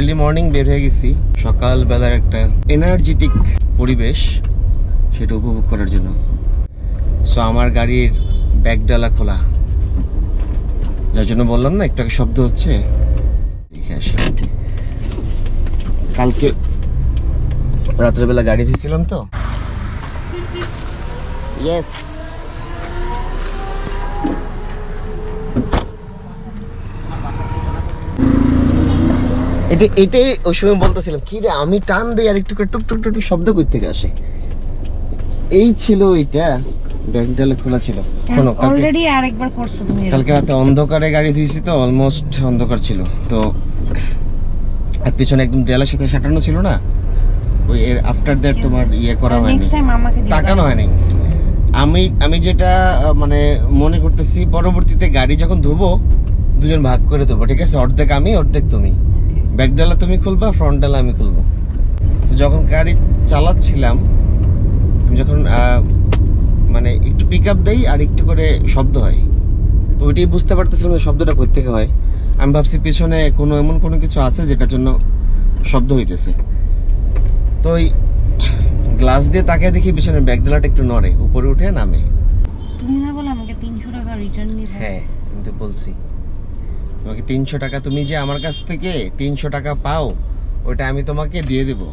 Early morning বের হয়ে গেছি সকালবেলার একটা এনার্জেটিক পরিবেশ সেটা উপভোগ করার জন্য। সো আমার গাড়ির ব্যাগডালা খোলা, যার জন্য বললাম না একটু আগে শব্দ হচ্ছে। কালকে রাত্রেবেলা গাড়ি ধুয়েছিলাম তো। ইয়েস, এটাই ওই সময় বলতেছিলাম কি রে, আমি টান দিই আর একটু করে টুক টুক টুক শব্দ কই থেকে আসে। এই ছিল এটা, ব্যাগডালা খোলা ছিল। শোনো, অলরেডি আরেকবার করছো তুমি। কালকে রাতে অন্ধকারে গাড়ি ধুইছি তো, অলমোস্ট অন্ধকার ছিল তো, আর পিছনে একদম দেয়ালের সাথে সাঁটানো ছিল না, ওই এর আফটার দ্যাট তোমার ইয়ে করা হয়নি, নেক্সট টাইম আমাকে দিও, তাকানো হয়নি। আমি যেটা মানে মনে করতেছি, পরবর্তীতে গাড়ি যখন ধুবো দুজন ভাগ করে দেবো, ঠিক আছে? অর্ধেক আমি, অর্ধেক তুমি। ব্যাকডালা তুমি খুলবা, ফ্রন্ট ডালা আমি খুলবো। যখন গাড়ি চালাচ্ছিলাম, আমি যখন মানে একটু পিক আপ দেই আর একটু করে শব্দ হয়, তো ওইটাই বুঝতে পারতেছিলাম যে শব্দটা কোথা থেকে হয়। আমি ভাবছি পিছনে এমন কোনো কিছু আছে যেটার জন্য শব্দ হইতেছে। তো ওই গ্লাস দিয়ে তাকিয়ে দেখি পিছনে ব্যাকডালাটা একটু নড়ে, উপরে উঠে নামে। তুমি না বলে আমাকে 300 টাকা রিটার্ন দিবে? হ্যাঁ, আমি তো বলছি তোমাকে 300 টাকা, তুমি যে আমার কাছ থেকে 300 টাকা পাও ওইটা আমি তোমাকে দিয়ে দেবো।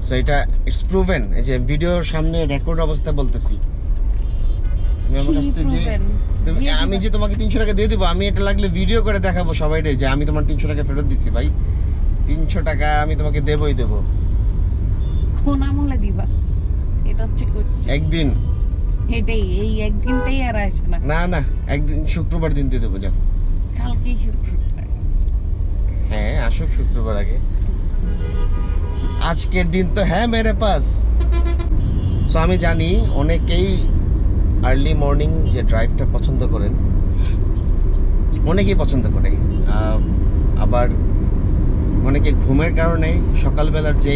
সো এটা ইটস প্রুভেন, এই যে ভিডিওর সামনে রেকর্ড অবস্থা বলতেছি। আমার কাছ থেকে যে আমি যে তোমাকে 300 টাকা দিয়ে দেবো, আমি এটা লাগলে ভিডিও করে দেখাবো সবাইকে যে আমি তোমার 300 টাকা ফেরত দিচ্ছি। ভাই 300 টাকা আমি তোমাকে দেবই দেবো। কোন আমলে দিবা? এটা হচ্ছে কোশ্চেন। একদিন, এটাই, এই একদিনটাই আর আসে না। না না, একদিন শুক্রবার দিন দিয়ে দেবো। যাও, কালকেই শুক্রবার। হ্যাঁ আসুক শুক্রবার আগে, আজকের দিন তো হ্যাঁ মেরে পাস। সো আমি জানি অনেকেই আর্লি মর্নিং যে ড্রাইভটা পছন্দ করেন, অনেকেই পছন্দ করে, আবার অনেকে ঘুমের কারণে সকালবেলার যে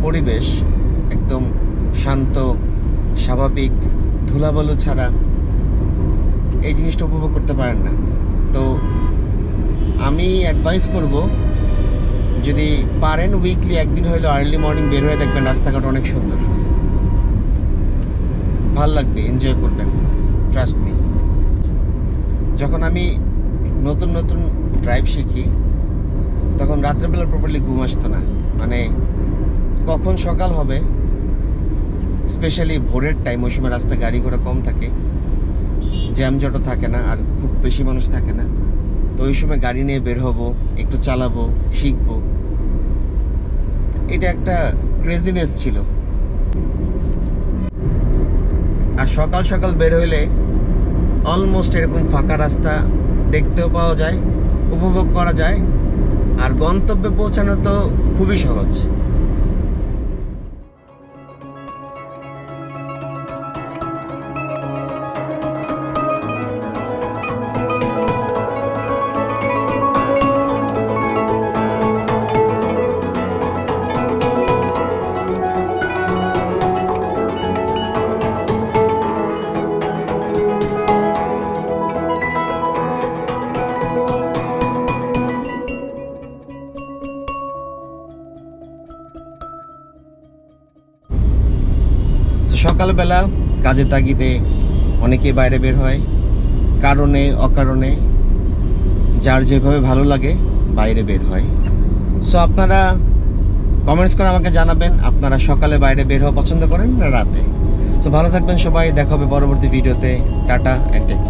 পরিবেশ একদম শান্ত স্বাভাবিক, ধুলাবালু ছাড়া, এই জিনিসটা উপভোগ করতে পারেন না। তো আমি অ্যাডভাইস করব, যদি পারেন উইকলি একদিন হইলো আর্লি মর্নিং বের হয়ে দেখবেন, রাস্তাঘাট অনেক সুন্দর, ভাল লাগবে, এনজয় করবেন, ট্রাস্ট মি। যখন আমি নতুন নতুন ড্রাইভ শিখি তখন রাত্রেবেলা প্রপারলি ঘুম আসতো না, মানে কখন সকাল হবে, স্পেশালি ভোরের টাইম, ওই সময় রাস্তায় গাড়ি ঘোড়া কম থাকে, জ্যাম জটও থাকে না, আর খুব বেশি মানুষ থাকে না। তো ওই সময় গাড়ি নিয়ে বের হব, একটু চালাবো, শিখবো, এটা একটা ক্রেজিনেস ছিল। আর সকাল সকাল বের হইলে অলমোস্ট এরকম ফাঁকা রাস্তা দেখতেও পাওয়া যায়, উপভোগ করা যায়, আর গন্তব্যে পৌঁছানো তো খুবই সহজ। সকালবেলা কাজের তাগিদে অনেকে বাইরে বের হয়, কারণে অকারণে, যার যেভাবে ভালো লাগে বাইরে বের হয়। সো আপনারা কমেন্টস করে আমাকে জানাবেন, আপনারা সকালে বাইরে বের হওয়া পছন্দ করেন না রাতে। সো ভালো থাকবেন সবাই, দেখা হবে পরবর্তী ভিডিওতে। Tata and take care.